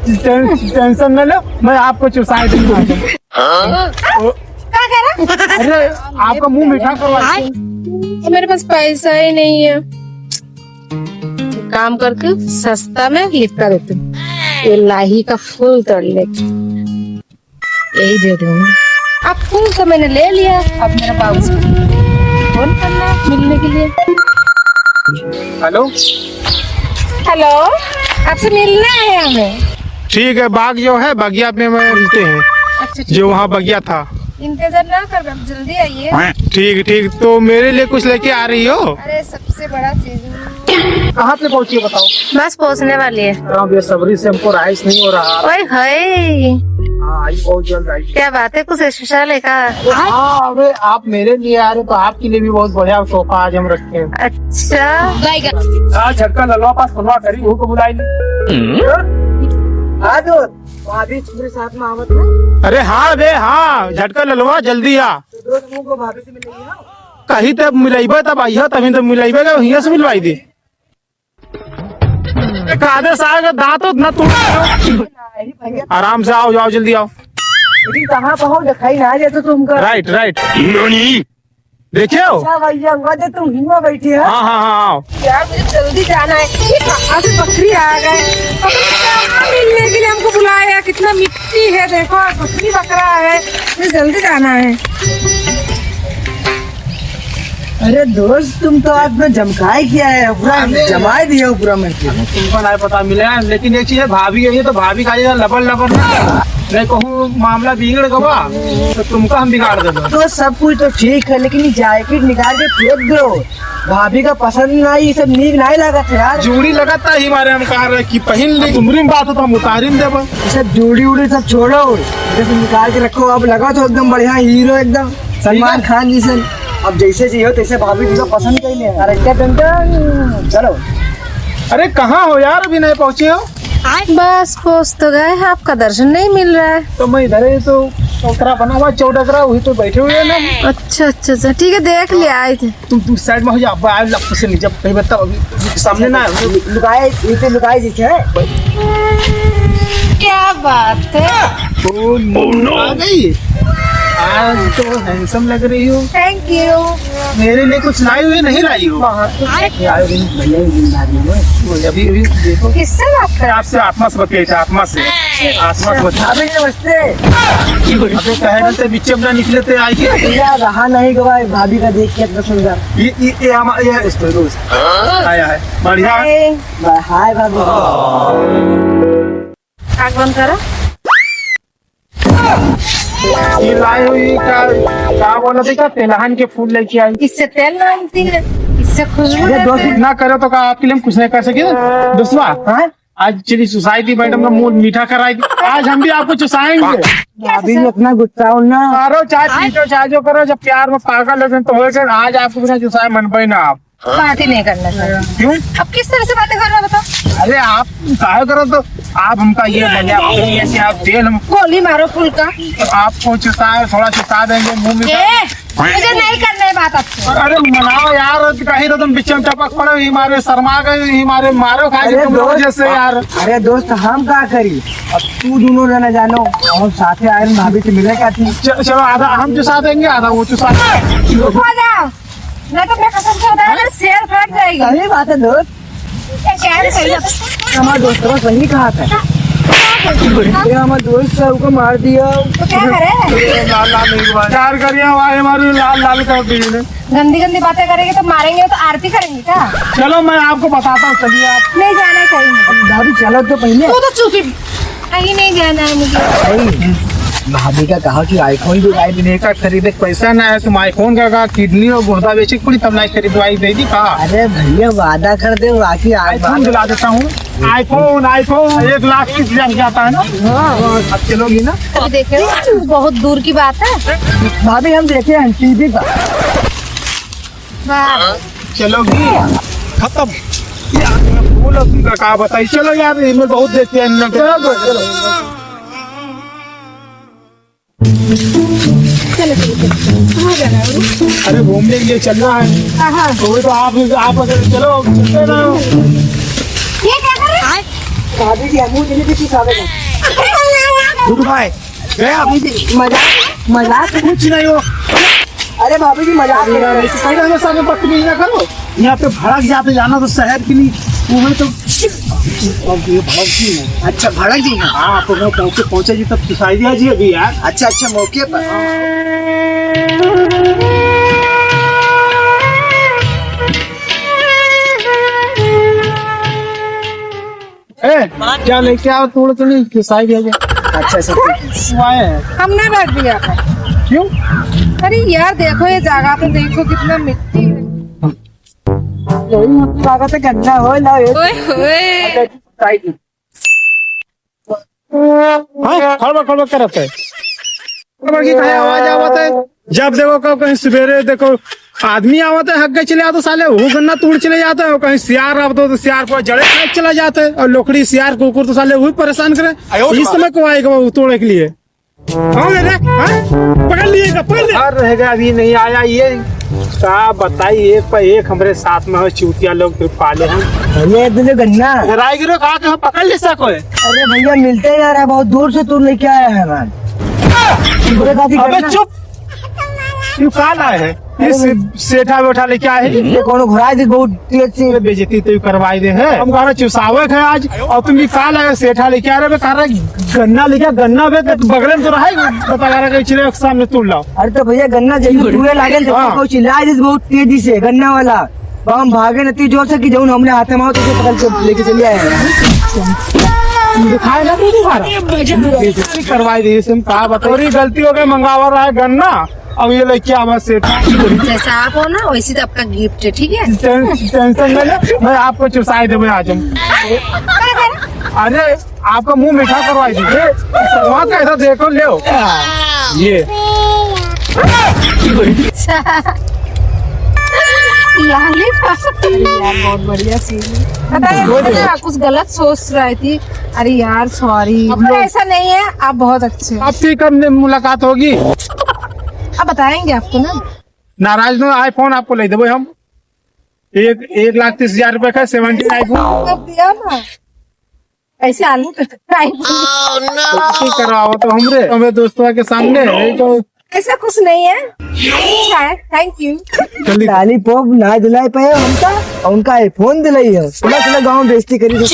Tension न लो, मैं आपको चुसाई दूंगा। क्या कह रहा? अरे आपका मुंह मीठा करवा। मेरे पास पैसा ही नहीं है। काम करके सस्ता में लिपटा देती हूँ। ये लाही का फूल तोड़ लेती यही दे दूंगी। अब फूल तो मैंने ले लिया, अब मेरा बाबू से फोन करना है मिलने के लिए। हेलो हेलो, आपसे मिलना है हमें। ठीक है, बाग जो है बगिया में मिलते हैं। अच्छा जो वहाँ बगिया था। इंतजार ना कर, अब जल्दी आइए। ठीक ठीक, तो मेरे लिए कुछ लेके आ रही हो? अरे सबसे बड़ा चीज कहाँ पे पहुँची बताओ? बस पहुँचने वाली है। बेसब्री से हमको राइस नहीं हो रहा। ओए हाय, हाँ आई, बहुत जल्द आई। क्या बात है, कुछ स्पेशल है का? हाँ, अरे आप मेरे लिए आ रहे तो आपके लिए भी बहुत बढ़िया सोफा आज हम रखे हैं। अच्छा हाँ, झटका ललवा पास सुनवा करी वो को बुलाई भाभी तुम्हारे साथ में आवत है? अरे हाँ बे, हाँ झटका ललवा जल्दी आ। दोस्त को भाभी से मिलेगी ना? कहीं तब मिलाइबे तब आइया, तभी तो मिलाइबे का वहीं से मिलवाई दे। कादे साग दांत न टूट। आराम से आओ, जाओ जल्दी आओ। लेकिन कहाँ पहुँच दिखाई ना दे तो तुमको। राइट राइट, देखिए हो? अच्छा भैया वजह तुम ही में बैठी है। हाँ हाँ हाँ आओ। यार मुझे जल्दी जाना है। ये कहाँ से बकरी आ गए? कहाँ मिलने के लिए हमको बुलाया? कितना मिट्टी है देखो, बकरी बकरा है। मुझे जल्दी जाना है। अरे दोस्त तुम तो आज में जमकाए किया है, पूरा जमाए दिया पूरा में। तुमको नहीं पता मिला, लेकिन एक चीज है, भाभी है तो भाभी का लबर लबर नहीं कहूँ मामला बिगड़ गवा तो तुमका हम बिगाड़ देंगे। तो सब कुछ तो ठीक है, लेकिन जैकेट निकाल के फेंक दो। भाभी का पसंद नहीं, सब नीक नहीं लगा था यार। जूड़ी लगाता ही मारे हम कह रहे कि पहन ली, उम्र में बात हो तो हम उतारिन देव। सब जूड़ी उड़ी सब छोड़ो, जैसे निकाल के रखो। अब लगा तो एकदम बढ़िया हीरो, एकदम सलमान खान जैसे। अब जैसे चाहिए तैसे भाभी जी को पसंद कर ले। अरे क्या टेंशन, चलो। अरे कहाँ हो यार, अभी नहीं पहुँचे हो? बस पहुँच तो गए, आपका दर्शन नहीं मिल रहा है। तो मैं इधर ही तो चौतरा बना हुआ, चौडकरा वही तो बैठे हुए ना। अच्छा अच्छा अच्छा, ठीक है, देख लिया आए थे। तुम साइड में हो जा, लग से नीचे कहीं बताओ, अभी सामने ना लुकाए इसे लुकाए जी है। क्या बात है? आ गई। आज तो हैंडसम लग रही हो। Thank you. मेरे लिए कुछ लाई हुई नहीं लाई हो? अभी अभी देखो, किससे बात कर? आपसे आत्मा से बतियाई, आत्मा से बता। नमस्ते। अबे कहने से बीच में निकले थे आई के। रहा नहीं गवा भाभी का देख के इतना सुंदर। ये हमारा ये दोस्त आया है, बढ़िया। हाय भाभी। आग बंद करो। ये लाई हुई क्या बोला थे, क्या तेलहन के फूल लेके आई। इससे तेल मांगती है, इससे खुशबू दोस्त देते हैं। ना करो तो आपके लिए हम कुछ नहीं कर सके ना दोस्तवा। हाँ? आज चली सोसाइटी मैडम का मुंह मीठा कराई थी, आज हम भी आपको चुसाएंगे। भाभी भी अपना गुस्सा हो ना। मारो चाय पीटो, चाय जो करो, जब प्यार में पागल हो तो हो गए। आज आपको बिना चुसाए मन पे ना आप बात ही नहीं करना चाहिए। क्यों? अब किस तरह से बातें कर रहे हो बताओ? अरे आप काहे करो तो आप हमका ये बढ़िया ऐसे आप तेल हम गोली मारो फूल का। आपको चुसाए, थोड़ा चुसा देंगे मुंह में। मुझे नहीं करना है बात आपसे। अरे मनाओ यार, कहीं तो तुम बीच में टपक पड़ो, ही मारे शर्मा गए, ही मारे मारो खाए तुम लोग जैसे यार। अरे दोस्त हम क्या करी, अब तू दोनों ना जानो, हम साथे आए भाभी से मिले क्या थी। चलो आधा हम चुसा देंगे, आधा वो चुसा देंगे। हो जाओ, नहीं तो मैं कसम से बता रही हूं, शेर फट जाएगी। सही बात है दोस्त, हमारा दोस्त बस वही कहा था। हमारे दोस्त सबको मार दिया तो क्या करे? लाल लाल चार करिया हमारे लाल लाल कर दिए। गंदी गंदी बातें करेंगे तो मारेंगे तो आरती करेंगे क्या? चलो मैं आपको बताता हूँ, चलिए आप। नहीं जाना है कहीं। भाभी चलो तो पहले। तू तो चुप ही, कहीं नहीं जाना है मुझे। भाभी का कहा कि आईफोन भी दिवाई देने का खरीदे पैसा ना है, तुम आईफोन का किडनी और गुर्दा बेचे पड़ी तब नहीं खरीदवाई देगी। कहा अरे भैया वादा कर दे, बाकी आईफोन दिला देता हूँ। आईफोन 1 लाख की लग जाता है ना। अब चलोगी ना? अभी देखे, बहुत दूर की बात है। भाभी हम देखे हैं टीवी पर। चलोगी? खत्म। बोलो तुमका कहा बताइए। चलो यार, इनमें बहुत देखते हैं। चलो अरे घूमने के लिए चल रहा है तो आप अगर चलो चलते ना। ये क्या कर रहे हैं? भाभी जी हमू चली थी सावे का गुड भाई गया भाभी जी मजाक मजाक कुछ नहीं हो। अरे भाभी जी मजाक कर रहे हैं। पहले हमें सामने बदतमीजी ना करो। यहाँ पे भड़क जाते जाना तो शहर के लिए वो तो अब ये भड़क जी है। अच्छा भड़क जी हैं। हाँ तो मैं पहुंचे जी तब दिखाई दिया जी अभी यार। अच्छा अच्छा मौके पर ए, क्या लेके आओ थोड़ा तो नहीं दिखाई दिया जी। अच्छा सब वो आए हैं हम ना रख दिया था। क्यों? अरे यार देखो ये जगह तो देखो कितना मिट्टी है। यही स्वागत है करना हो ना ये ओए होए। साइड हाँ खड़बड़ करते है। खड़बड़ की कहीं आवाज आवत है। जब देखो कहीं सवेरे देखो आदमी आवत है हक गए चले आते साले वो गन्ना तोड़ चले जाते हैं। कहीं सियार आवत हो तो सियार पर जड़े खाए चला जाते हैं और लोकड़ी सियार कुकुर तो साले वही परेशान करे। इस समय को आएगा वो तोड़ने के लिए। हाँ मेरे हाँ पकड़ लिएगा पकड़ लिया रहेगा अभी नहीं आया ये क्या बताइए पर एक हमारे साथ में हो चूतिया लोग तो पाले हैं ये दिले गन्ना। रायगिरो कहा कि हम पकड़ ले सको है। अरे भैया मिलते ही यार है बहुत दूर से तू लेके आया है man। अबे चुप क्यों कहा लाए है इस सेठा बैठा लेके आए हैं। ये कौन घुरा दी बहुत तेज से बेइज्जती तो करवाई दे है। हम कहा चुसावक है आज और तुम भी कहा लाए सेठा लेके आ रहे कह रहे गन्ना लेके गन्ना बे बगल में तो रहेगा बता रहा चिड़े सामने तोड़ लाओ। अरे तो भैया गन्ना जल्दी पूरे लागे तो चिल्ला जिस बहुत तेजी से गन्ना वाला हम भागे नती जोर से कि जौन हमने हाथ में तो पकड़ के लेके चले आए दिखाए ना बेइज्जती करवाई दी इसमें कहा बताओ गलती हो गई मंगावा रहा है गन्ना अब ये लेके आवा सेठा। जैसा आप हो ना वैसे तो आपका गिफ्ट है ठीक है। टेंशन नहीं ले मैं आपको चुसाई दूंगा आज हम। अरे आपका मुंह मीठा करवाई दीजिए वहाँ कैसा देखो ले ये यार बहुत बढ़िया सीन पता है कुछ गलत सोच रही थी। अरे यार सॉरी ऐसा नहीं है आप बहुत अच्छे हो। अब ठीक है मुलाकात होगी अब बताएंगे आपको ना। नाराज no आईफोन आपको ले देबो हम 1,30,000 रुपए का 17 आईफोन कब दिया ना ऐसे आलू करवाओ तो हमारे दोस्तों के सामने तो ऐसा कुछ नहीं है। अच्छा है थैंक यू। जल्दी लाली पोप ना दिलाई पाए हमका उनका आईफोन दिलाई है गाँव बेइज्जती करी